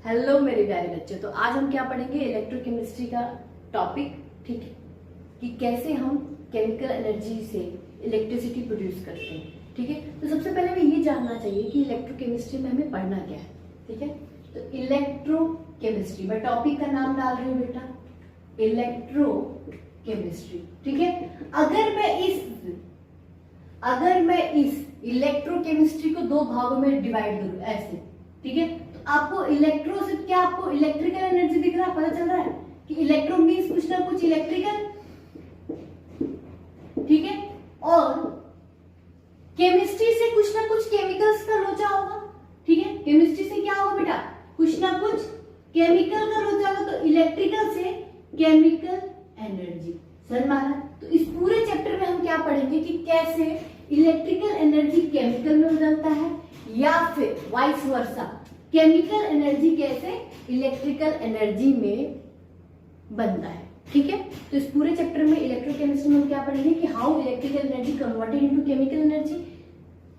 Hello मेरे प्यारे बच्चों। तो आज हम क्या पढ़ेंगे, इलेक्ट्रोकेमिस्ट्री का टॉपिक। ठीक है, कि कैसे हम केमिकल एनर्जी से इलेक्ट्रिसिटी प्रोड्यूस करते हैं। ठीक है, तो सबसे पहले हमें ये जानना चाहिए कि इलेक्ट्रोकेमिस्ट्री में हमें पढ़ना क्या है। ठीक है, तो इलेक्ट्रोकेमिस्ट्री, मैं टॉपिक का नाम डाल रही हूँ बेटा, इलेक्ट्रोकेमिस्ट्री। ठीक है, अगर मैं इस इलेक्ट्रोकेमिस्ट्री को दो भागों में डिवाइड करूं ऐसे, ठीक है, तो आपको इलेक्ट्रो से क्या, आपको इलेक्ट्रिकल एनर्जी दिख रहा है, पता चल रहा है कि इलेक्ट्रो मीन्स कुछ ना कुछ इलेक्ट्रिकल। ठीक है, और केमिस्ट्री से कुछ ना कुछ केमिकल्स का लोचा होगा। ठीक है, केमिस्ट्री से क्या होगा बेटा, कुछ ना कुछ केमिकल का लोचा होगा। तो इलेक्ट्रिकल से केमिकल एनर्जी, समझ में आ रहा है। तो इस पूरे चैप्टर में हम क्या पढ़ेंगे कि कैसे इलेक्ट्रिकल एनर्जी केमिकल में बदलता है, या फिर वाइस वर्सा केमिकल एनर्जी कैसे इलेक्ट्रिकल एनर्जी में बनता है। ठीक है, तो इस पूरे चैप्टर में इलेक्ट्रोकेमिस्ट्री में हम क्या पढ़ेंगे कि how electrical energy converted into chemical energy,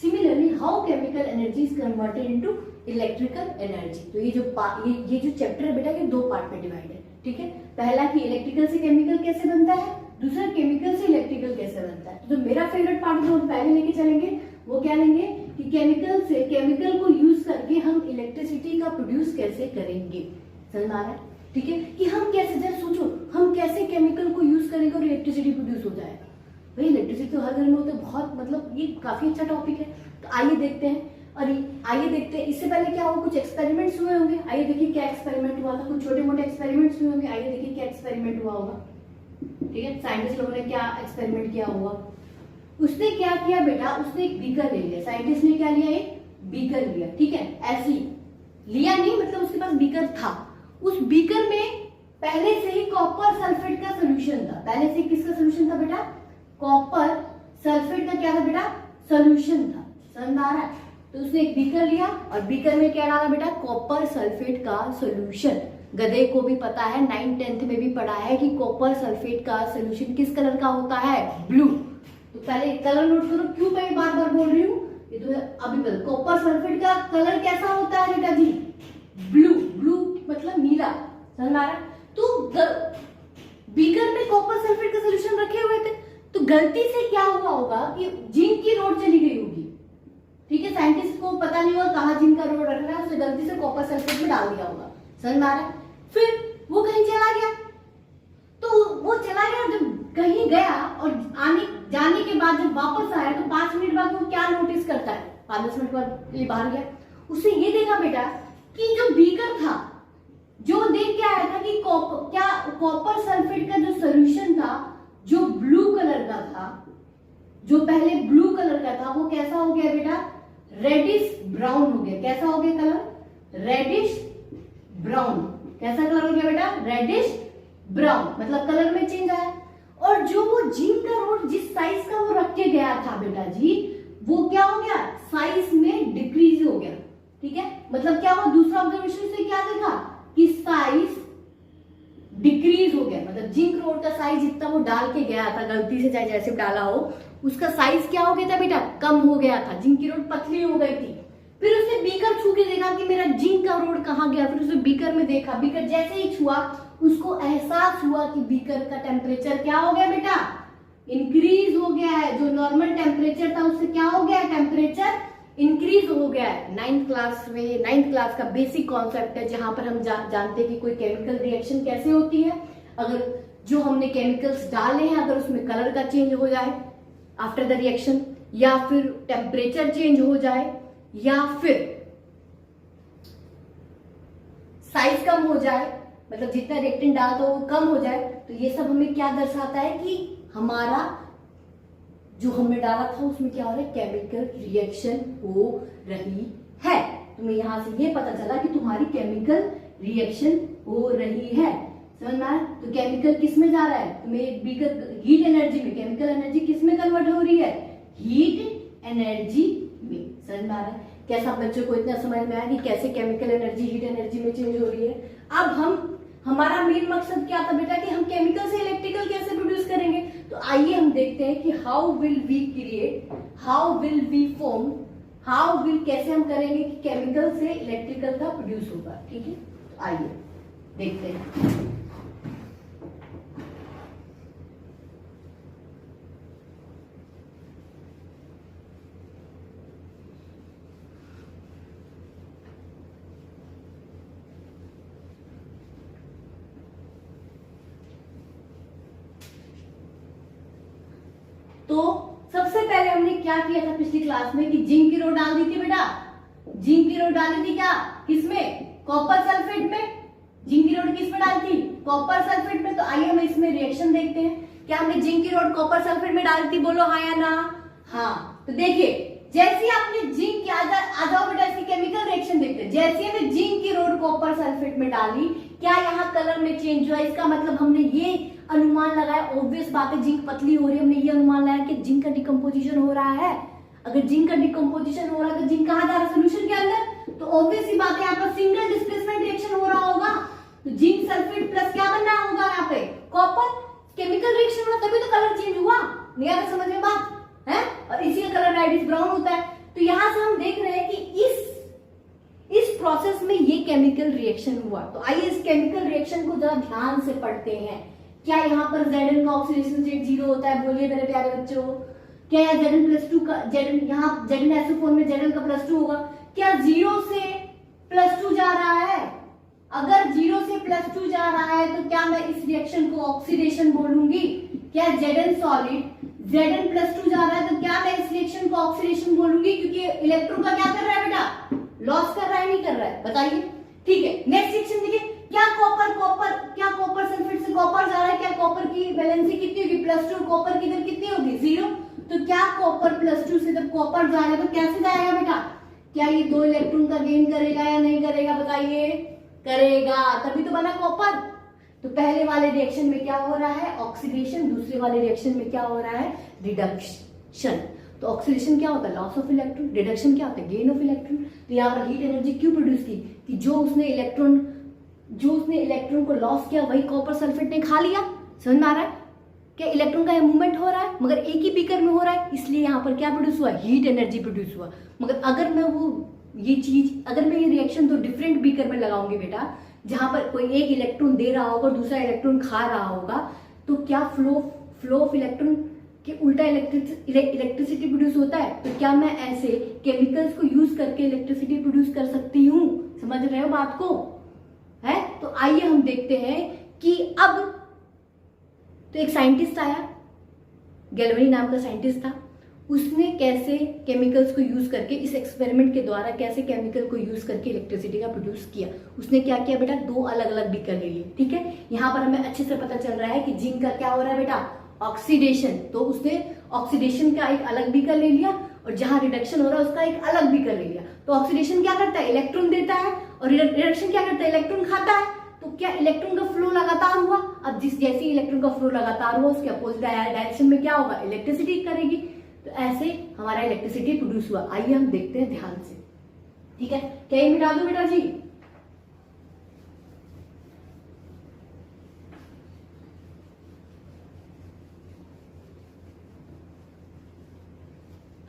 similarly how chemical energy is converted into electrical energy. तो ये जो चैप्टर है बेटा, ये दो पार्ट में डिवाइड है। ठीक है, पहला कि इलेक्ट्रिकल से केमिकल कैसे बनता है, दूसरा केमिकल से इलेक्ट्रिकल कैसे बनता है। तो मेरा फेवरेट पार्ट जो हम पहले लेके चलेंगे वो क्या लेंगे कि केमिकल से, केमिकल को यूज करके हम इलेक्ट्रिसिटी का प्रोड्यूस कैसे करेंगे। समझ आ रहा है। ठीक है, कि हम कैसे, जरा सोचो हम कैसे केमिकल को यूज करेंगे और इलेक्ट्रिसिटी प्रोड्यूस हो जाएगा। भाई इलेक्ट्रिसिटी तो हर घर में होता है, बहुत मतलब ये काफी अच्छा टॉपिक है। तो आइए देखते हैं, और आइए देखते हैं इससे पहले क्या हुआ, कुछ एक्सपेरिमेंट्स हुए होंगे। आइए देखिए क्या एक्सपेरिमेंट हुआ था, कुछ छोटे मोटे एक्सपेरिमेंट्स हुए होंगे। आइए देखिए क्या एक्सपेरिमेंट हुआ होगा। ठीक है, साइंटिस्ट लोगों ने क्या एक्सपेरिमेंट किया होगा। उसने क्या किया बेटा, उसने एक बीकर ले लिया। साइंटिस्ट ने क्या लिया, एक बीकर लिया। ठीक है, ऐसे ही लिया नहीं, मतलब उसके पास बीकर था। उस बीकर में पहले से ही कॉपर सल्फेट का सोल्यूशन था। पहले से किसका सोल्यूशन था बेटा, कॉपर सल्फेट का क्या था बेटा, सोल्यूशन था। समझ में आ रहा है। तो उसने एक बीकर लिया और बीकर में क्या डाला बेटा, कॉपर सल्फेट का सोल्यूशन। गधे को भी पता है, 9th 10th में भी पढ़ा है कि कॉपर सल्फेट का सोल्यूशन किस कलर का होता है, ब्लू। तो पहले कलर नोट करो, क्यों मैं बार बार बोल रही हूँ, ये तो अभी बता, कॉपर सल्फेट का कलर कैसा होता है बेटा जी, ब्लू। ब्लू मतलब नीला। समझ आ रहा है। तो बीकर में कॉपर सल्फेट का सोल्यूशन रखे हुए थे, तो गलती से क्या हुआ होगा कि जिंक की रोड चली गई होगी। ठीक है, साइंटिस्ट को पता नहीं होगा कहाँ जिंक का रोड रखना है, उसने गलती से कॉपर सल्फेट में डाल दिया होगा। समझ में आ रहा है। फिर वो कहीं चला गया, तो वो चला गया, जब कहीं गया और जाने के बाद जब वापस आया तो 5 मिनट बाद वो क्या नोटिस करता है, 5-10 मिनट बाद ये बाहर गया, उसने ये देखा बेटा कि जो बीकर था, जो देख के आया था कि कॉपर सल्फेट का जो सोल्यूशन था, जो ब्लू कलर का था, जो पहले ब्लू कलर का था, वो कैसा हो गया बेटा, रेडिश ब्राउन हो गया। कैसा हो गया कलर, रेडिश ब्राउन। कैसा कलर हो गया बेटा, रेडिश ब्राउन, मतलब कलर में चेंज आया। और जो वो जिंक का रोड जिस साइज का वो रख के गया था बेटा जी, वो क्या हो गया, साइज में डिक्रीज हो गया। ठीक है, मतलब क्या हुआ, दूसरा ऑब्जर्वेशन से क्या देखा कि साइज डिक्रीज हो गया। मतलब जिंक रोड का साइज जितना वो डाल के गया था, गलती से चाहे जैसे डाला हो, उसका साइज क्या हो गया था बेटा, कम हो गया था। जिंक की रोड पतली हो गई थी। फिर उसने बीकर छू के देखा कि मेरा जिंक का रोड कहाँ गया। फिर उसने बीकर में देखा, बीकर जैसे ही छुआ उसको एहसास हुआ कि बीकर का टेम्परेचर क्या हो गया बेटा, इंक्रीज हो गया है। जो नॉर्मल टेम्परेचर था उससे क्या हो गया, टेम्परेचर इंक्रीज हो गया है। 9th क्लास का बेसिक कॉन्सेप्ट है, जहां पर हम जानते हैं कि कोई केमिकल रिएक्शन कैसे होती है। अगर जो हमने केमिकल्स डाले हैं, अगर उसमें कलर का चेंज हो जाए आफ्टर द रिएक्शन, या फिर टेम्परेचर चेंज हो जाए, या फिर साइज कम हो जाए, मतलब जितना रिएक्टेंट डालता हो वो कम हो जाए, तो ये सब हमें क्या दर्शाता है कि हमारा जो हमने डाला था उसमें क्या हो रहा है, केमिकल रिएक्शन हो रही है। तुम्हें यहां से ये पता चला कि तुम्हारी केमिकल रिएक्शन हो रही है। समझ में आया। तो केमिकल किस में जा रहा है, तुम्हें बीकर हीट एनर्जी में, केमिकल एनर्जी किस में कन्वर्ट हो रही है, हीट एनर्जी में। समझ में आ रहा है। कैसा बच्चों को इतना समझ में आया कि कैसे केमिकल एनर्जी हीट एनर्जी में चेंज हो रही है। अब हमारा मेन मकसद क्या था बेटा, कि हम केमिकल से इलेक्ट्रिकल कैसे प्रोड्यूस करेंगे। तो आइए हम देखते हैं कि how will we create, how will we form, how will, कैसे हम करेंगे कि केमिकल से इलेक्ट्रिकल का प्रोड्यूस होगा। ठीक है, तो आइए देखते हैं। तो सबसे पहले हमने क्या किया था पिछली क्लास में कि जिंक की रो डाल दी थी बेटा, जिंक की रो डाली थी क्या, किसमें, कॉपर सल्फेट में। जिंक की रोड किस में डाली थी, कॉपर सल्फेट में। तो आइए हम इसमें रिएक्शन देखते हैं। क्या हमने जिंक की रोड कॉपर सल्फेट में डाली थी, बोलो हाँ या ना। हाँ, तो देखिए जैसे आपने जिंक की, आ जाओ बेटा इसकी केमिकल रिएक्शन देखते हैं। जैसे हमने जिंक की रोड कॉपर सल्फेट में डाली, क्या यहाँ कलर में चेंज हुआ, इसका मतलब हमने ये अनुमान लगाया, ऑब्वियस बात है जिंक पतली हो रही है, हमने ये अनुमान लगाया कि जिंक का डिकम्पोजिशन हो रहा है। अगर जिंक का डिकम्पोजिशन हो रहा है तो जिंक कहाँ जा रहा है, सोल्यूशन के अंदर। तो ऑब्वियस ही बात है यहाँ पर सिंगल डिस्प्लेसमेंट रिएक्शन हो रहा होगा, तो जिंक सल्फेट प्लस क्या बनना होगा यहाँ पे, कॉपर। केमिकल रिएक्शन हुआ तभी तो कलर चेंज हुआ, नहीं आता समझ में बात है। और इसी का कलर रेडिश ब्राउन होता है। तो यहां से हम देख रहे हैं कि इस प्रोसेस में ये केमिकल रिएक्शन हुआ। तो आइए इस केमिकल रिएक्शन को जरा ध्यान से पढ़ते हैं। क्या यहाँ पर Zn का ऑक्सीडेशन स्टेट 0 होता है, बोलिए मेरे प्यारे बच्चों। क्या यहाँ Zn+2 का यहाँ ZnSO4 में Zn का +2 होगा। क्या 0 से +2 जा रहा है, अगर 0 से +2 जा रहा है तो क्या मैं इस रिएक्शन को ऑक्सीडेशन बोलूंगी। क्या Zn सॉलिड Zn+2 जा रहा है तो क्या मैं इस रिएक्शन को ऑक्सीडेशन बोलूंगी, क्योंकि इलेक्ट्रॉन का क्या कर रहा है बेटा, लॉस कर रहा है, नहीं कर रहा है, बताइए। ठीक है, नेक्स्ट रिएक्शन देखिए। क्या कॉपर सल्फेट से कॉपर जा रहा है, क्या कॉपर की वैलेंसी कितनी होगी, +2, कॉपर की दर कितनी होगी, 0। तो क्या कॉपर +2 से जब कॉपर जाएगा तो कैसे जाएगा बेटा, क्या ये 2 इलेक्ट्रॉन का गेन करेगा या नहीं करेगा, बताइए। करेगा, तभी तो बना कॉपर। तो पहले वाले रिएक्शन में क्या हो रहा है, ऑक्सीडेशन, दूसरे वाले रिएक्शन में क्या हो रहा है, रिडक्शन। तो ऑक्सीडेशन क्या होता है, लॉस ऑफ इलेक्ट्रॉन, रिडक्शन क्या होता है, गेन ऑफ इलेक्ट्रॉन। तो यहाँ पर हीट एनर्जी क्यों प्रोड्यूस की, कि जो उसने इलेक्ट्रॉन को लॉस किया वही कॉपर सल्फेट ने खा लिया। समझ में आ रहा है, क्या इलेक्ट्रॉन का मूवमेंट हो रहा है मगर एक ही बीकर में हो रहा है, इसलिए यहाँ पर क्या प्रोड्यूस हुआ, हीट एनर्जी प्रोड्यूस हुआ। मगर अगर मैं ये रिएक्शन तो डिफरेंट बीकर में लगाऊंगी बेटा, जहां पर कोई एक इलेक्ट्रॉन दे रहा होगा और दूसरा इलेक्ट्रॉन खा रहा होगा, तो क्या फ्लो ऑफ इलेक्ट्रॉन के उल्टा इलेक्ट्रिसिटी प्रोड्यूस होता है। तो क्या मैं ऐसे केमिकल्स को यूज करके इलेक्ट्रिसिटी प्रोड्यूस कर सकती हूँ, समझ रहे हो बात को, है। तो आइए हम देखते हैं कि अब तो एक साइंटिस्ट आया, गैल्वेनी नाम का साइंटिस्ट था, उसने कैसे केमिकल्स को यूज करके, इस एक्सपेरिमेंट के द्वारा कैसे केमिकल को यूज करके इलेक्ट्रिसिटी का प्रोड्यूस किया। उसने क्या किया बेटा, 2 अलग अलग बीकर ले लिए। ठीक है, यहाँ पर हमें अच्छे से पता चल रहा है कि जिंक का क्या हो रहा है बेटा, ऑक्सीडेशन। तो उसने ऑक्सीडेशन का एक अलग बीकर ले लिया और जहां रिडक्शन हो रहा है उसका एक अलग बीकर ले लिया। तो ऑक्सीडेशन क्या करता है, इलेक्ट्रॉन देता है, और रिडक्शन क्या करता है, इलेक्ट्रॉन खाता है। तो क्या इलेक्ट्रॉन का फ्लो लगातार हुआ। अब जैसे इलेक्ट्रॉन का फ्लो लगातार हुआ, उसके अपोजिट डायरेक्शन में क्या होगा, इलेक्ट्रिसिटी करेगी। तो ऐसे हमारा इलेक्ट्रिसिटी प्रोड्यूस हुआ। आइए हम देखते हैं ध्यान से। ठीक है, क्या ये मिटा दो बेटा जी।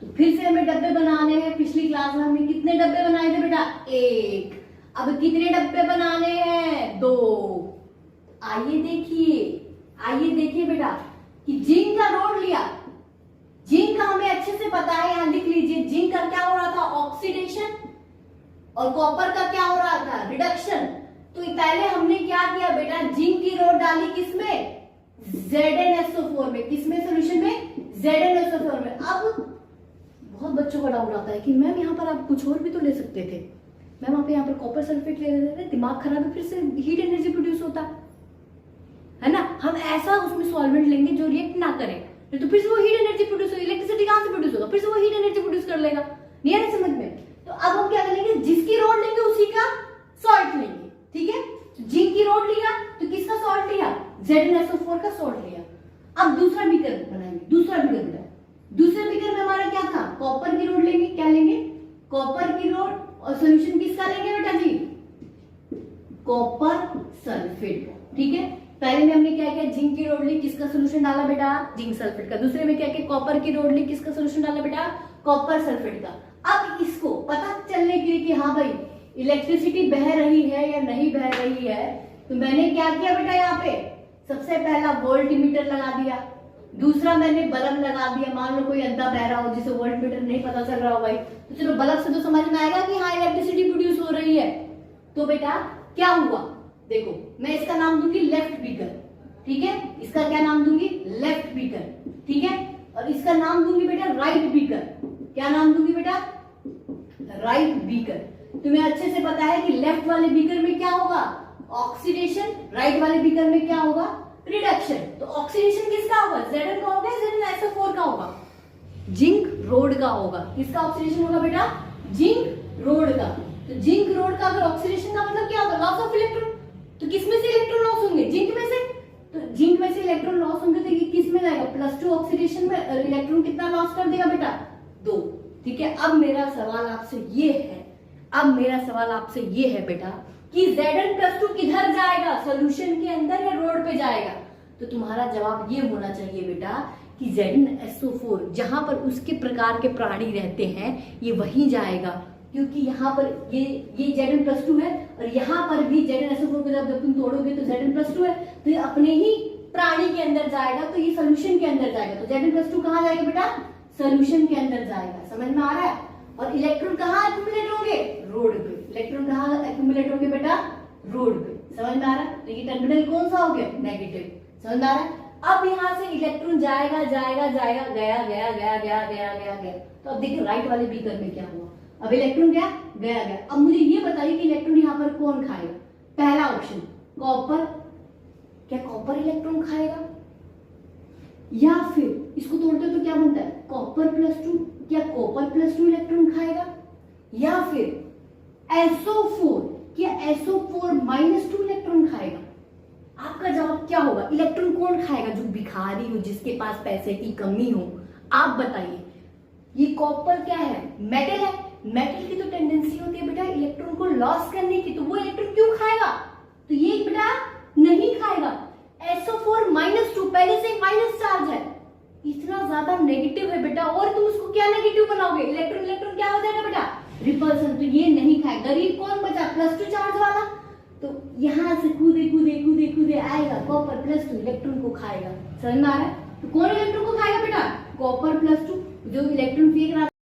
तो फिर से हमें डब्बे बनाने हैं। पिछली क्लास में हमने कितने डब्बे बनाए थे बेटा, 1। अब कितने डब्बे बनाने हैं, 2। आइए देखिए बेटा कि जिंक का रोड लिया। जिंक का हमें अच्छे से पता है, यहां लिख लीजिए। जिंक का क्या हो रहा था, ऑक्सीडेशन, और कॉपर का क्या हो रहा था, रिडक्शन। तो पहले हमने क्या किया बेटा, जिंक की रोड डाली किसमें, ZnSO4 में। किसमें, सॉल्यूशन में, ZnSO4 में। अब बहुत बच्चों का डाउट आता है कि मैम यहाँ पर आप कुछ और भी तो ले सकते थे, मैम आप यहाँ पर कॉपर सल्फेट ले रहे थे, दिमाग खराब है, फिर से हीट एनर्जी प्रोड्यूस होता है ना। हम ऐसा उसमें सॉल्वेंट लेंगे जो रिएक्ट ना करे, तो फिर से वो हीट एनर्जी प्रोड्यूस होगी। इलेक्ट्रिसिटी कहां से प्रोड्यूस होगा, फिर से वो हीट एनर्जी प्रोड्यूस कर लेगा। नहीं है ना समझ में। तो अब हम क्या करेंगे, जिसकी रोड लेंगे उसी का सॉल्ट लेंगे। ठीक है, जिंक की रोड लिया तो किसका सॉल्ट लिया, ZnSO4 का सॉल्ट लिया। अब दूसरा बीकर बनाएंगे, दूसरे बीकर में हमारा क्या था, कॉपर की रोड लेंगे। क्या लेंगे, कॉपर की रोड, और सोल्यूशन किसका लेंगे बेटा जी, कॉपर सल्फेट। ठीक है, पहले में हमने क्या किया, जिंक की रोड ली, किसका सोल्यूशन डाला बेटा, जिंक सल्फेट का। दूसरे में क्या किया, कॉपर की रोड ली, किसका सोल्यूशन डाला बेटा, कॉपर सल्फेट का। अब इसको पता चलने के लिए कि हाँ भाई इलेक्ट्रिसिटी बह रही है या नहीं बह रही है, तो मैंने क्या किया बेटा, यहाँ पे सबसे पहला वोल्ट मीटर लगा दिया, दूसरा मैंने बल्ब लगा दिया। मान लो कोई अंधा बह रहा हो जिसे वोल्ट मीटर नहीं पता चल रहा हो भाई, तो चलो बल्ब से तो समझ में आएगा कि हाँ इलेक्ट्रिसिटी प्रोड्यूस हो रही है। तो बेटा क्या हुआ, देखो मैं इसका नाम दूंगी लेफ्ट बीकर, ठीक है, इसका क्या नाम दूंगी, लेफ्ट बीकर, ठीक है, और इसका नाम दूंगी बेटा राइट बीकर। क्या नाम दूंगी बेटा, राइट बीकर। तुम्हें अच्छे से पता है कि लेफ्ट वाले बीकर में क्या होगा, ऑक्सीडेशन, राइट वाले बीकर में क्या होगा, रिडक्शन। तो ऑक्सीडेशन किसका होगा, Zn का होगा, ZnSO4 का होगा, जिंक रोड का होगा। किसका ऑक्सीडेशन होगा बेटा, जिंक रोड का। तो जिंक रोड का अगर ऑक्सीडेशन का मतलब क्या होगा, लॉस ऑफ इलेक्ट्रॉन। तो किसमें से इलेक्ट्रॉन लॉस होंगे, जिंक में से। तो जिंक में से इलेक्ट्रॉन लॉस होंगे तो ये किस में जाएगा, +2 ऑक्सीडेशन में इलेक्ट्रॉन कितना लॉस कर देगा बेटा, 2। ठीक है, अब मेरा सवाल आपसे ये है बेटा कि Zn+2 किधर जाएगा, सोल्यूशन के अंदर या रोड पे जाएगा। तो तुम्हारा जवाब ये होना चाहिए बेटा कि ZnSO4 जहां पर उसके प्रकार के प्राणी रहते हैं ये वहीं जाएगा, क्योंकि यहाँ पर ये Zn+2 है और यहाँ पर भी ZnSO4 को जब तुम तोड़ोगे तो Zn+2 है, तो ये अपने ही प्राणी के अंदर जाएगा, तो ये सोल्यूशन के अंदर जाएगा। तो Zn+2 कहाँ जाएगा बेटा, सोल्यूशन के अंदर जाएगा। समझ में आ रहा है। और इलेक्ट्रॉन कहाँ एक्यूमुलेट होंगे, रोड पे। इलेक्ट्रॉन कहाँ एक्यूमुलेट होंगे बेटा, रोड पे। समझ में आ रहा है। तो ये टर्मिनल कौन सा हो गया, नेगेटिव। समझ में आ रहा है। अब यहाँ से इलेक्ट्रॉन जाएगा जाएगा जाएगा, गया। तो अब देखिए राइट वाले बीकर में क्या हुआ, अब इलेक्ट्रॉन गया। अब मुझे ये बताइए कि इलेक्ट्रॉन यहाँ पर कौन खाएगा। पहला ऑप्शन कॉपर, क्या कॉपर इलेक्ट्रॉन खाएगा, या फिर इसको तोड़ते तो क्या बनता है, कॉपर+2, क्या कॉपर+2 इलेक्ट्रॉन खाएगा, या फिर SO4, क्या SO4-2 इलेक्ट्रॉन खाएगा। आपका जवाब क्या होगा, इलेक्ट्रॉन कौन खाएगा, जो भिखारी हो, जिसके पास पैसे की कमी हो। आप बताइए। ये कॉपर क्या है, मेटल है। मेटल की तो टेंडेंसी होती है बेटा इलेक्ट्रॉन को लॉस करने की, तो वो इलेक्ट्रॉन क्यों खाएगा, तो ये बेटा नहीं खाएगा। SO4-2 पहले से माइनस चार्ज है, इतना ज्यादा नेगेटिव है बेटा, और तुम उसको क्या नेगेटिव बनाओगे, इलेक्ट्रॉन क्या हो जाएगा बेटा, रिपल्सन। तो ये नहीं खाएगा। गरीब कौन बचा, +2 चार्ज वाला, तो यहां से कूदे आएगा, कॉपर+2 इलेक्ट्रॉन को खाएगा। समझ में आ रहा है। तो कौन इलेक्ट्रॉन को खाएगा बेटा, कॉपर+2, जो इलेक्ट्रॉन फेंक रहा